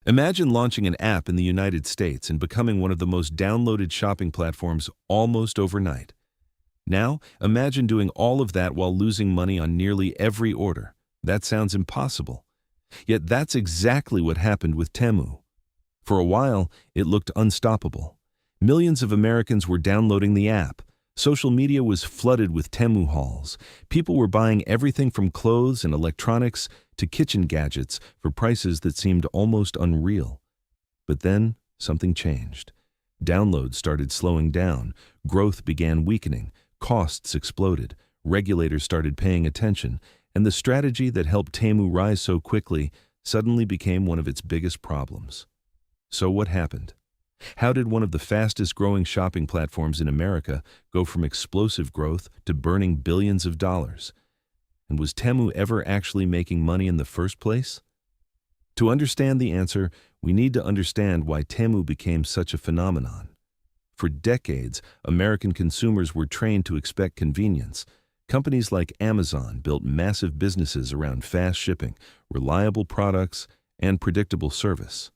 Imagine launching an app in the United States and becoming one of the most downloaded shopping platforms almost overnight. Now, imagine doing all of that while losing money on nearly every order. That sounds impossible. Yet that's exactly what happened with Temu. For a while, it looked unstoppable. Millions of Americans were downloading the app. Social media was flooded with Temu hauls. People were buying everything from clothes and electronics to kitchen gadgets for prices that seemed almost unreal. But then, something changed. Downloads started slowing down, growth began weakening, costs exploded, regulators started paying attention, and the strategy that helped Temu rise so quickly suddenly became one of its biggest problems. So what happened? How did one of the fastest-growing shopping platforms in America go from explosive growth to burning billions of dollars? And was Temu ever actually making money in the first place? To understand the answer, we need to understand why Temu became such a phenomenon. For decades, American consumers were trained to expect convenience. Companies like Amazon built massive businesses around fast shipping, reliable products, and predictable service.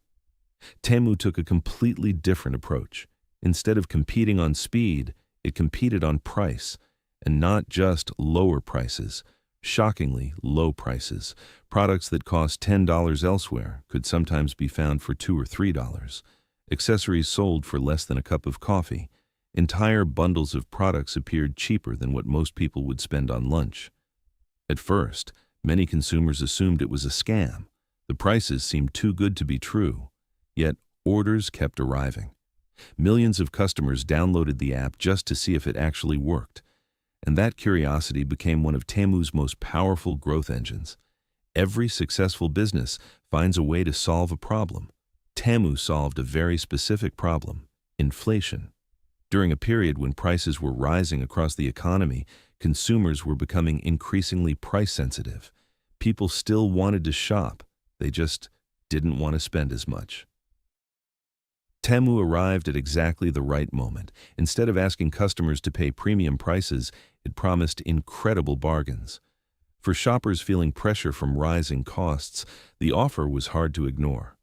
Temu took a completely different approach. Instead of competing on speed, it competed on price, and not just lower prices. Shockingly low prices. Products that cost $10 elsewhere could sometimes be found for $2 or $3. Accessories sold for less than a cup of coffee. Entire bundles of products appeared cheaper than what most people would spend on lunch. At first, many consumers assumed it was a scam. The prices seemed too good to be true. Yet, orders kept arriving. Millions of customers downloaded the app just to see if it actually worked. And that curiosity became one of Temu's most powerful growth engines. Every successful business finds a way to solve a problem. Temu solved a very specific problem: inflation. During a period when prices were rising across the economy, consumers were becoming increasingly price-sensitive. People still wanted to shop, they just didn't want to spend as much. Temu arrived at exactly the right moment. Instead of asking customers to pay premium prices, it promised incredible bargains. For shoppers feeling pressure from rising costs, the offer was hard to ignore.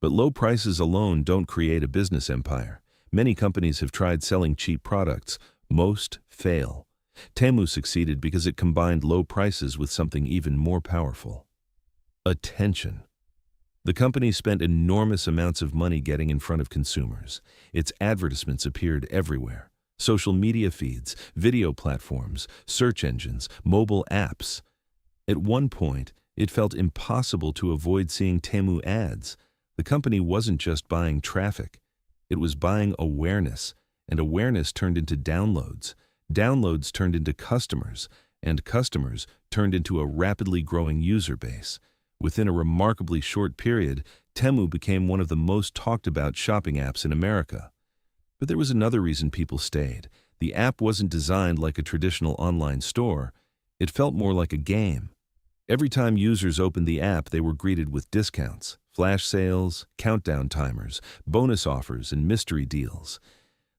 But low prices alone don't create a business empire. Many companies have tried selling cheap products. Most fail. Temu succeeded because it combined low prices with something even more powerful: attention. The company spent enormous amounts of money getting in front of consumers. Its advertisements appeared everywhere: social media feeds, video platforms, search engines, mobile apps. At one point, it felt impossible to avoid seeing Temu ads. The company wasn't just buying traffic. It was buying awareness, and awareness turned into downloads. Downloads turned into customers, and customers turned into a rapidly growing user base. Within a remarkably short period, Temu became one of the most talked about shopping apps in America. But there was another reason people stayed. The app wasn't designed like a traditional online store. It felt more like a game. Every time users opened the app, they were greeted with discounts, flash sales, countdown timers, bonus offers, and mystery deals.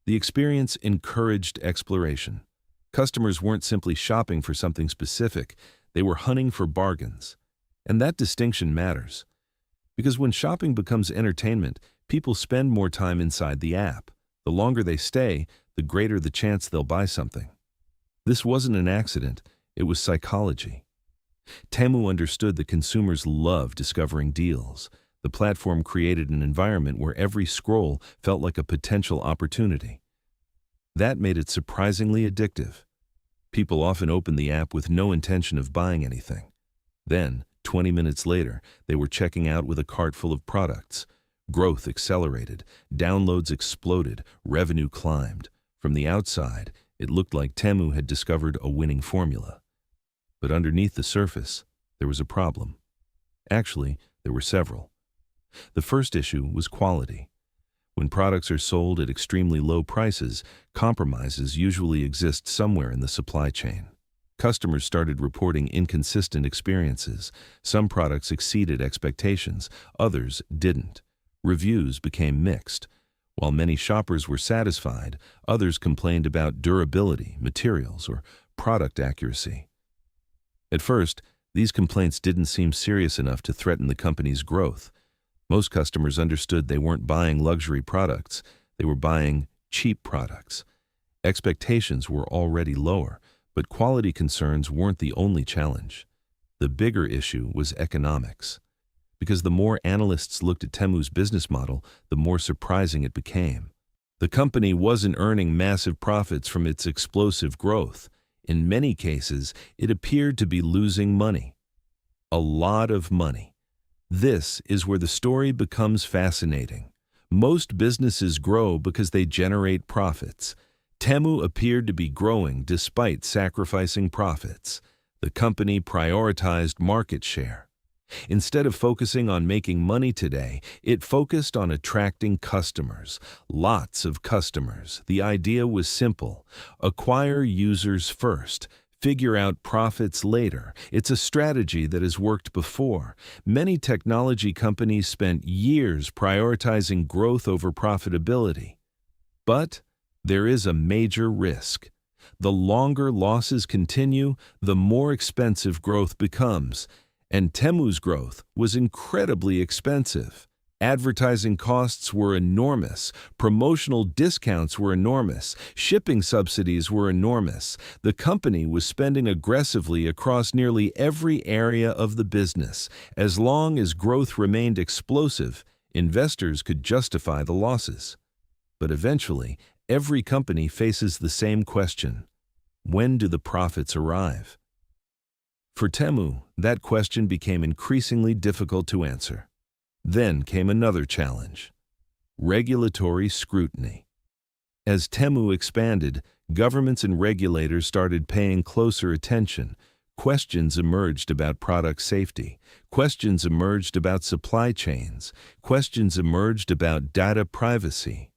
The experience encouraged exploration. Customers weren't simply shopping for something specific, they were hunting for bargains. And that distinction matters. Because when shopping becomes entertainment, people spend more time inside the app. The longer they stay, the greater the chance they'll buy something. This wasn't an accident, it was psychology. Temu understood that consumers love discovering deals. The platform created an environment where every scroll felt like a potential opportunity. That made it surprisingly addictive. People often opened the app with no intention of buying anything. Then, 20 minutes later, they were checking out with a cart full of products. Growth accelerated, downloads exploded, revenue climbed. From the outside, it looked like Temu had discovered a winning formula. But underneath the surface, there was a problem. Actually, there were several. The first issue was quality. When products are sold at extremely low prices, compromises usually exist somewhere in the supply chain. Customers started reporting inconsistent experiences. Some products exceeded expectations, others didn't. Reviews became mixed. While many shoppers were satisfied, others complained about durability, materials, or product accuracy. At first, these complaints didn't seem serious enough to threaten the company's growth. Most customers understood they weren't buying luxury products, they were buying cheap products. Expectations were already lower, but quality concerns weren't the only challenge. The bigger issue was economics. Because the more analysts looked at Temu's business model, the more surprising it became. The company wasn't earning massive profits from its explosive growth. In many cases, it appeared to be losing money. A lot of money. This is where the story becomes fascinating. Most businesses grow because they generate profits. Temu appeared to be growing despite sacrificing profits. The company prioritized market share. Instead of focusing on making money today, it focused on attracting customers. Lots of customers. The idea was simple. Acquire users first. Figure out profits later. It's a strategy that has worked before. Many technology companies spent years prioritizing growth over profitability. But there is a major risk. The longer losses continue, the more expensive growth becomes. And Temu's growth was incredibly expensive. Advertising costs were enormous, promotional discounts were enormous, shipping subsidies were enormous. The company was spending aggressively across nearly every area of the business. As long as growth remained explosive, investors could justify the losses. But eventually, every company faces the same question. When do the profits arrive? For Temu, that question became increasingly difficult to answer. Then came another challenge: regulatory scrutiny. As Temu expanded, governments and regulators started paying closer attention. Questions emerged about product safety. Questions emerged about supply chains. Questions emerged about data privacy.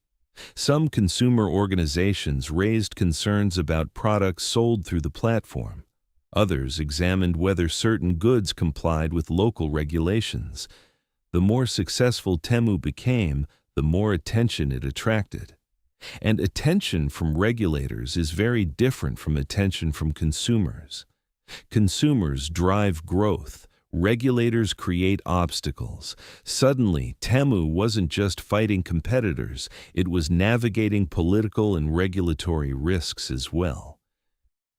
Some consumer organizations raised concerns about products sold through the platform. Others examined whether certain goods complied with local regulations. The more successful Temu became, the more attention it attracted. And attention from regulators is very different from attention from consumers. Consumers drive growth. Regulators create obstacles. Suddenly, Temu wasn't just fighting competitors, it was navigating political and regulatory risks as well.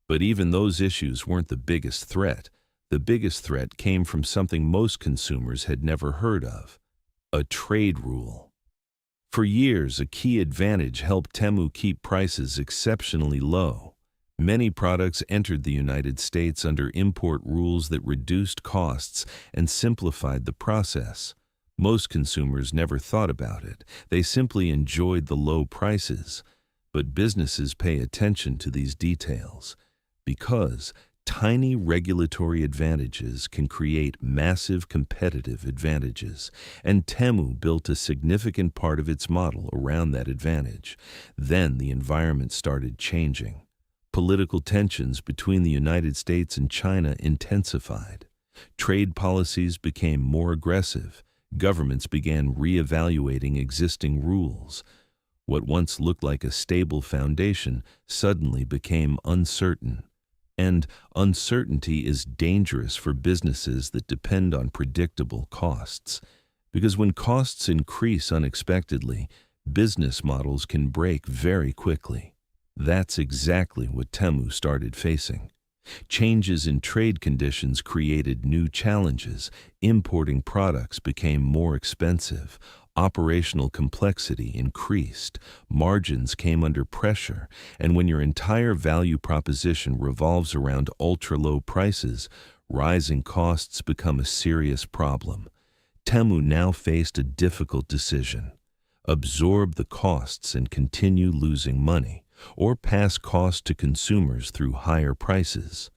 But even those issues weren't the biggest threat. The biggest threat came from something most consumers had never heard of: a trade rule. For years, a key advantage helped Temu keep prices exceptionally low. Many products entered the United States under import rules that reduced costs and simplified the process. Most consumers never thought about it. They simply enjoyed the low prices. But businesses pay attention to these details, because tiny regulatory advantages can create massive competitive advantages, and Temu built a significant part of its model around that advantage. Then the environment started changing. Political tensions between the United States and China intensified. Trade policies became more aggressive. Governments began re-evaluating existing rules. What once looked like a stable foundation suddenly became uncertain. And uncertainty is dangerous for businesses that depend on predictable costs. Because when costs increase unexpectedly, business models can break very quickly. That's exactly what Temu started facing. Changes in trade conditions created new challenges. Importing products became more expensive. Operational complexity increased. Margins came under pressure. And when your entire value proposition revolves around ultra-low prices, rising costs become a serious problem. Temu now faced a difficult decision: absorb the costs and continue losing money, or pass costs to consumers through higher prices.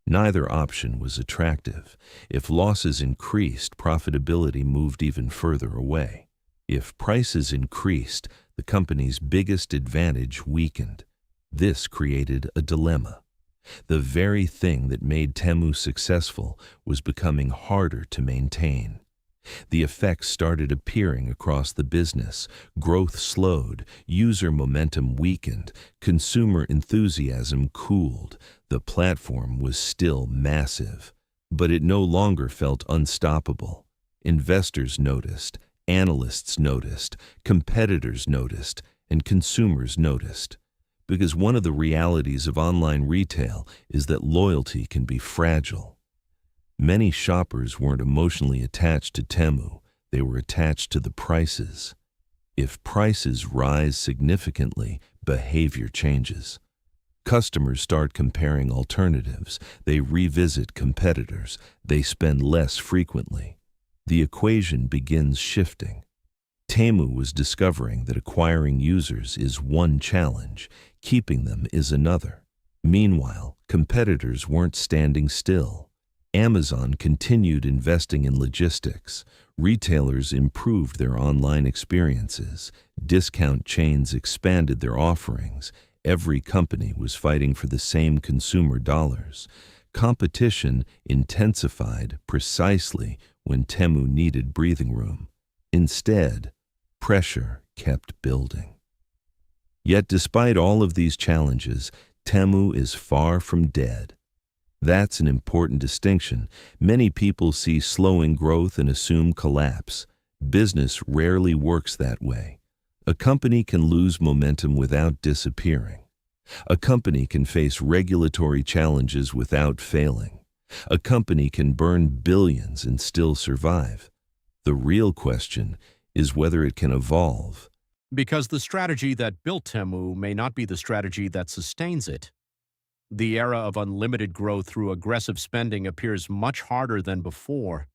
Neither option was attractive. If losses increased, profitability moved even further away. If prices increased, the company's biggest advantage weakened. This created a dilemma. The very thing that made Temu successful was becoming harder to maintain. The effects started appearing across the business. Growth slowed, user momentum weakened, consumer enthusiasm cooled. The platform was still massive, but it no longer felt unstoppable. Investors noticed, Analysts noticed, competitors noticed, and consumers noticed. Because one of the realities of online retail is that loyalty can be fragile. Many shoppers weren't emotionally attached to Temu, they were attached to the prices. If prices rise significantly, behavior changes. Customers start comparing alternatives, they revisit competitors, they spend less frequently. The equation begins shifting. Temu was discovering that acquiring users is one challenge, keeping them is another. Meanwhile, competitors weren't standing still. Amazon continued investing in logistics. Retailers improved their online experiences. Discount chains expanded their offerings. Every company was fighting for the same consumer dollars. Competition intensified precisely when Temu needed breathing room. Instead, pressure kept building. Yet despite all of these challenges, Temu is far from dead. That's an important distinction. Many people see slowing growth and assume collapse. Business rarely works that way. A company can lose momentum without disappearing. A company can face regulatory challenges without failing. A company can burn billions and still survive. The real question is whether it can evolve. Because the strategy that built Temu may not be the strategy that sustains it. The era of unlimited growth through aggressive spending appears much harder than before.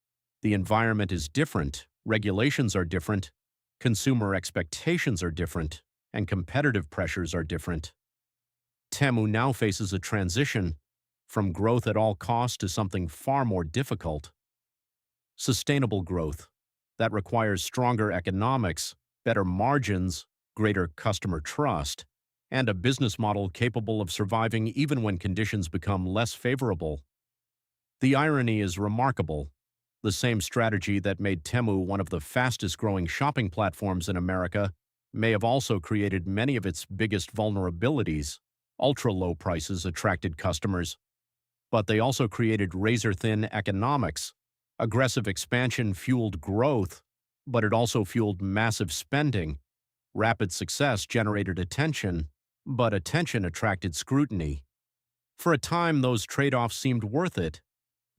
The environment is different, regulations are different, consumer expectations are different, and competitive pressures are different. Temu now faces a transition from growth at all costs to something far more difficult. Sustainable growth that requires stronger economics, better margins, greater customer trust, and a business model capable of surviving even when conditions become less favorable. The irony is remarkable. The same strategy that made Temu one of the fastest-growing shopping platforms in America may have also created many of its biggest vulnerabilities. Ultra-low prices attracted customers, but they also created razor-thin economics. Aggressive expansion fueled growth, but it also fueled massive spending. Rapid success generated attention, but attention attracted scrutiny. For a time, those trade-offs seemed worth it.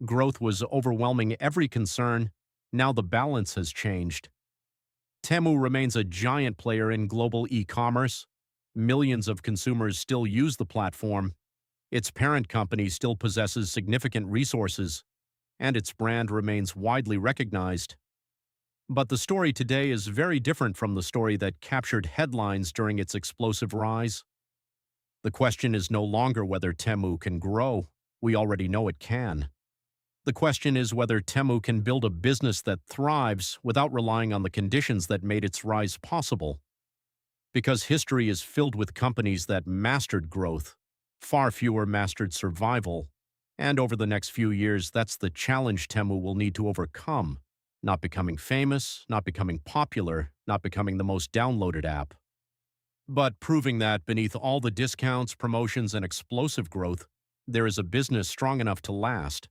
Growth was overwhelming every concern. Now the balance has changed. Temu remains a giant player in global e-commerce. Millions of consumers still use the platform. Its parent company still possesses significant resources, and its brand remains widely recognized. But the story today is very different from the story that captured headlines during its explosive rise. The question is no longer whether Temu can grow. We already know it can. The question is whether Temu can build a business that thrives without relying on the conditions that made its rise possible. Because history is filled with companies that mastered growth, far fewer mastered survival. And over the next few years, that's the challenge Temu will need to overcome. Not becoming famous, not becoming popular, not becoming the most downloaded app. But proving that beneath all the discounts, promotions, and explosive growth, there is a business strong enough to last.